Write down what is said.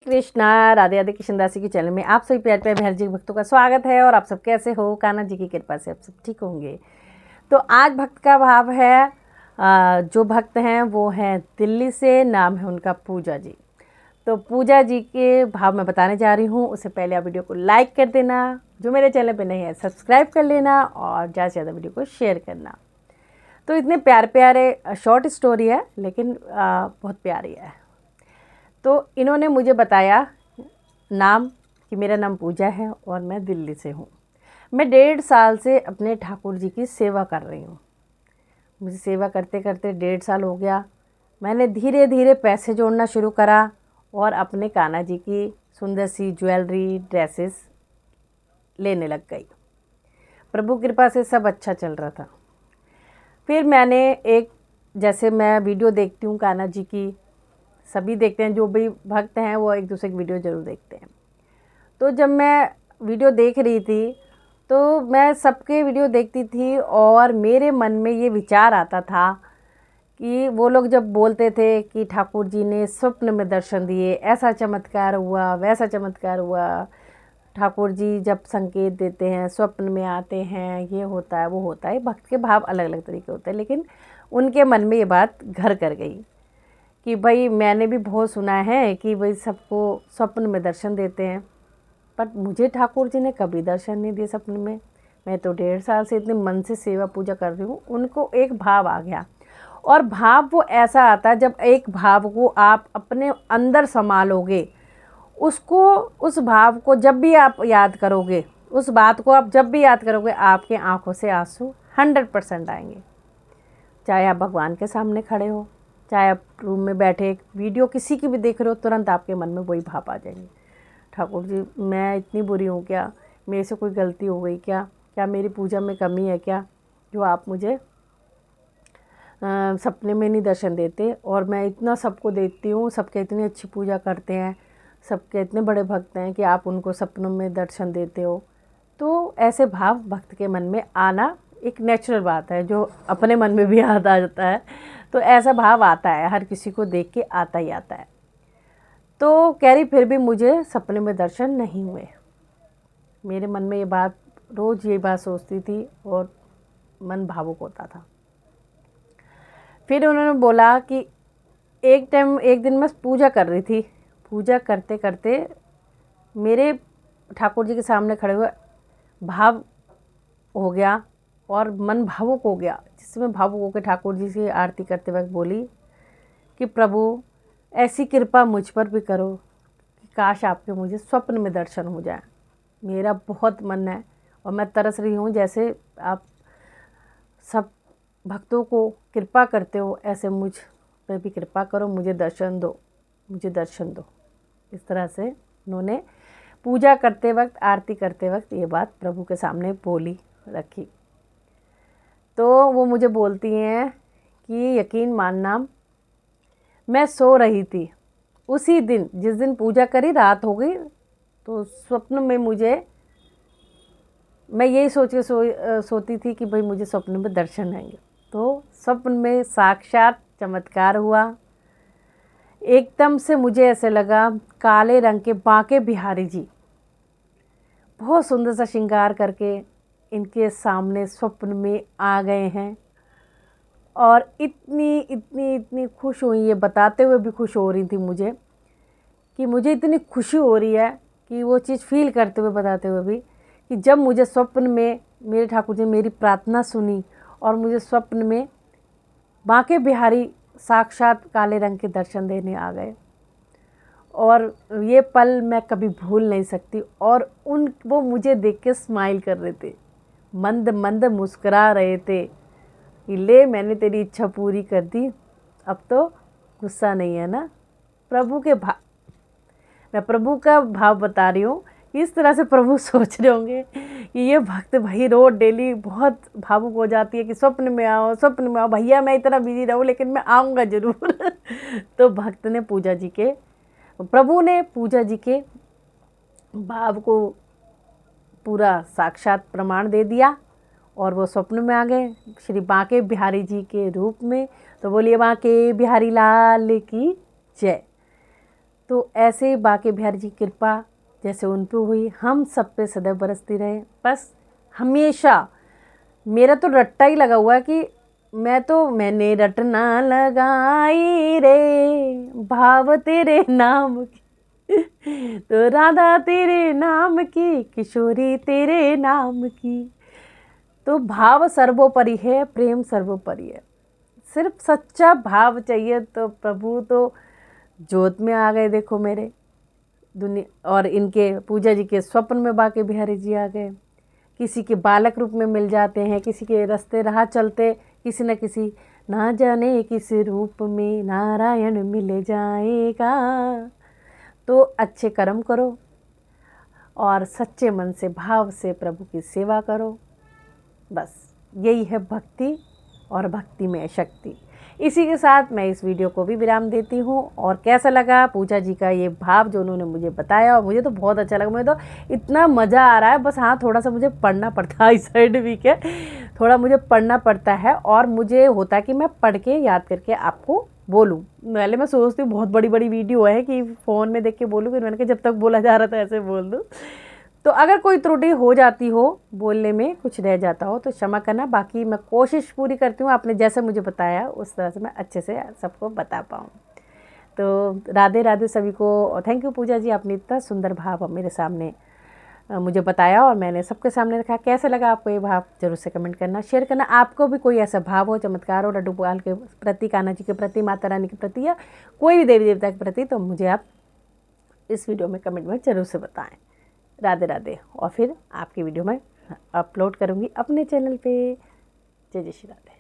कृष्णा राधे राधे कृष्णदास जी के चैनल में आप सभी प्यारे प्यारे बिहार जी के भक्तों का स्वागत है। और आप सब कैसे हो? कान्हा जी की कृपा से आप सब ठीक होंगे। तो आज भक्त का भाव है, जो भक्त हैं वो हैं दिल्ली से, नाम है उनका पूजा जी। तो पूजा जी के भाव मैं बताने जा रही हूँ। उससे पहले आप वीडियो को लाइक कर देना, जो मेरे चैनल पर नहीं है सब्सक्राइब कर लेना और ज़्यादा से ज़्यादा वीडियो को शेयर करना। तो इतने प्यारे प्यारे शॉर्ट स्टोरी है लेकिन बहुत प्यारी है। तो इन्होंने मुझे बताया नाम कि मेरा नाम पूजा है और मैं दिल्ली से हूँ। मैं 1.5 साल से अपने ठाकुर जी की सेवा कर रही हूँ। मुझे सेवा करते करते 1.5 साल हो गया। मैंने धीरे धीरे पैसे जोड़ना शुरू करा और अपने कान्हा जी की सुंदर सी ज्वेलरी ड्रेसेस लेने लग गई। प्रभु कृपा से सब अच्छा चल रहा था। फिर मैंने जैसे मैं वीडियो देखती हूँ कान्हा जी की, सभी देखते हैं, जो भी भक्त हैं वो एक दूसरे की वीडियो ज़रूर देखते हैं। तो जब मैं वीडियो देख रही थी तो मैं सबके वीडियो देखती थी और मेरे मन में ये विचार आता था कि वो लोग जब बोलते थे कि ठाकुर जी ने स्वप्न में दर्शन दिए, ऐसा चमत्कार हुआ, वैसा चमत्कार हुआ, ठाकुर जी जब संकेत देते हैं स्वप्न में आते हैं, ये होता है वो होता है। भक्त के भाव अलग अलग तरीके होते हैं, लेकिन उनके मन में ये बात घर कर गई कि भाई मैंने भी बहुत सुना है कि भाई सबको स्वप्न में दर्शन देते हैं, पर मुझे ठाकुर जी ने कभी दर्शन नहीं दिए सपने में। मैं तो 1.5 साल से इतने मन से सेवा पूजा कर रही हूँ। उनको एक भाव आ गया, और भाव वो ऐसा आता है जब एक भाव को आप अपने अंदर संभालोगे, उसको, उस भाव को जब भी आप याद करोगे, उस बात को आप जब भी याद करोगे, आपके आंखों से आंसू 100% आएंगे। चाहे आप भगवान के सामने खड़े हो, चाहे आप रूम में बैठे वीडियो किसी की भी देख रहे हो, तुरंत आपके मन में वही भाव आ जाएंगे। ठाकुर जी मैं इतनी बुरी हूँ क्या? मेरे से कोई गलती हो गई क्या? क्या मेरी पूजा में कमी है क्या, जो आप मुझे सपने में नहीं दर्शन देते? और मैं इतना सबको देती हूँ, सबके इतनी अच्छी पूजा करते हैं, सबके इतने बड़े भक्त हैं कि आप उनको सपनों में दर्शन देते हो। तो ऐसे भाव भक्त के मन में आना एक नेचुरल बात है, जो अपने मन में भी याद आ जाता है। तो ऐसा भाव आता है, हर किसी को देख के आता ही आता है। तो कह रही फिर भी मुझे सपने में दर्शन नहीं हुए। मेरे मन में ये बात, रोज़ ये बात सोचती थी और मन भावुक होता था। फिर उन्होंने बोला कि एक दिन मैं पूजा कर रही थी, पूजा करते करते मेरे ठाकुर जी के सामने खड़े हुए भाव हो गया और मन भावुक हो गया, जिसमें भावुक होकर ठाकुर जी से आरती करते वक्त बोली कि प्रभु ऐसी कृपा मुझ पर भी करो कि काश आपके मुझे स्वप्न में दर्शन हो जाए। मेरा बहुत मन है और मैं तरस रही हूँ, जैसे आप सब भक्तों को कृपा करते हो, ऐसे मुझ पर भी कृपा करो, मुझे दर्शन दो, मुझे दर्शन दो। इस तरह से उन्होंने पूजा करते वक्त, आरती करते वक्त ये बात प्रभु के सामने बोली रखी। तो वो मुझे बोलती हैं कि यकीन मानना, मैं सो रही थी उसी दिन, जिस दिन पूजा करी, रात हो गई, तो स्वप्न में मैं यही सोच के सोती थी कि भाई मुझे स्वप्न में दर्शन आएंगे। तो स्वप्न में साक्षात चमत्कार हुआ। एकदम से मुझे ऐसे लगा काले रंग के बांके बिहारी जी बहुत सुंदर सा श्रृंगार करके इनके सामने स्वप्न में आ गए हैं। और इतनी इतनी इतनी खुश हुई, ये बताते हुए भी खुश हो रही थी मुझे, कि मुझे इतनी खुशी हो रही है कि वो चीज़ फील करते हुए, बताते हुए भी, कि जब मुझे स्वप्न में मेरे ठाकुर जी मेरी प्रार्थना सुनी और मुझे स्वप्न में बांके बिहारी साक्षात काले रंग के दर्शन देने आ गए। और ये पल मैं कभी भूल नहीं सकती। और वो मुझे देख के स्माइल कर रहे थे, मंद मंद मुस्कुरा रहे थे कि ले मैंने तेरी इच्छा पूरी कर दी, अब तो गुस्सा नहीं है ना। मैं प्रभु का भाव बता रही हूँ। इस तरह से प्रभु सोच रहे होंगे कि ये भक्त भाई रोज डेली बहुत भावुक हो जाती है कि स्वप्न में आओ, स्वप्न में आओ। भैया मैं इतना बिजी रहूँ लेकिन मैं आऊँगा ज़रूर। तो भक्त ने प्रभु ने पूजा जी के भाव को पूरा साक्षात प्रमाण दे दिया और वो स्वप्न में आ गए श्री बांके बिहारी जी के रूप में। तो बोलिए बांके बिहारी लाल की जय। तो ऐसे बाके बिहारी जी की कृपा जैसे उन पे हुई हम सब पे सदैव बरसती रहे। बस हमेशा मेरा तो रट्टा ही लगा हुआ है कि मैंने रटना लगाई रे भाव तेरे नाम की तो राधा तेरे नाम की किशोरी तेरे नाम की। तो भाव सर्वोपरि है, प्रेम सर्वोपरि है। सिर्फ सच्चा भाव चाहिए तो प्रभु तो जोत में आ गए। देखो मेरे दुनिया और इनके पूजा जी के स्वप्न में बाके बिहारी जी आ गए। किसी के बालक रूप में मिल जाते हैं, किसी के रास्ते राह चलते किसी न किसी ना जाने किस रूप में नारायण मिल जाएगा। तो अच्छे कर्म करो और सच्चे मन से भाव से प्रभु की सेवा करो। बस यही है भक्ति और भक्ति में शक्ति। इसी के साथ मैं इस वीडियो को भी विराम देती हूँ। और कैसा लगा पूजा जी का ये भाव जो उन्होंने मुझे बताया, और मुझे तो बहुत अच्छा लगा। मुझे तो इतना मज़ा आ रहा है। बस हाँ, थोड़ा सा मुझे पढ़ना पड़ता है, इस साइड वीक है, थोड़ा मुझे पढ़ना पड़ता है और मुझे होता है कि मैं पढ़ के याद करके आपको बोलूँ। पहले मैं सोचती हूँ बहुत बड़ी बड़ी वीडियो है कि फ़ोन में देख के बोलूँ, फिर मैंने कहा जब तक बोला जा रहा था ऐसे बोल दूँ। तो अगर कोई त्रुटि हो जाती हो, बोलने में कुछ रह जाता हो तो क्षमा करना। बाकी मैं कोशिश पूरी करती हूँ आपने जैसे मुझे बताया उस तरह से मैं अच्छे से सबको बता पाऊँ। तो राधे राधे सभी को। थैंक यू पूजा जी, आपने इतना सुंदर भाव मेरे सामने मुझे बताया और मैंने सबके सामने रखा। कैसे लगा आपको ये भाव जरूर से कमेंट करना, शेयर करना। आपको भी कोई ऐसा भाव हो, चमत्कार हो लड्डू गोपाल के प्रति, कान्हा जी के प्रति, माता रानी के प्रति या कोई भी देवी देवता के प्रति, तो मुझे आप इस वीडियो में कमेंट में ज़रूर से बताएं। राधे राधे। और फिर आपकी वीडियो मैं अपलोड करूँगी अपने चैनल पे। जय जय श्री राधे।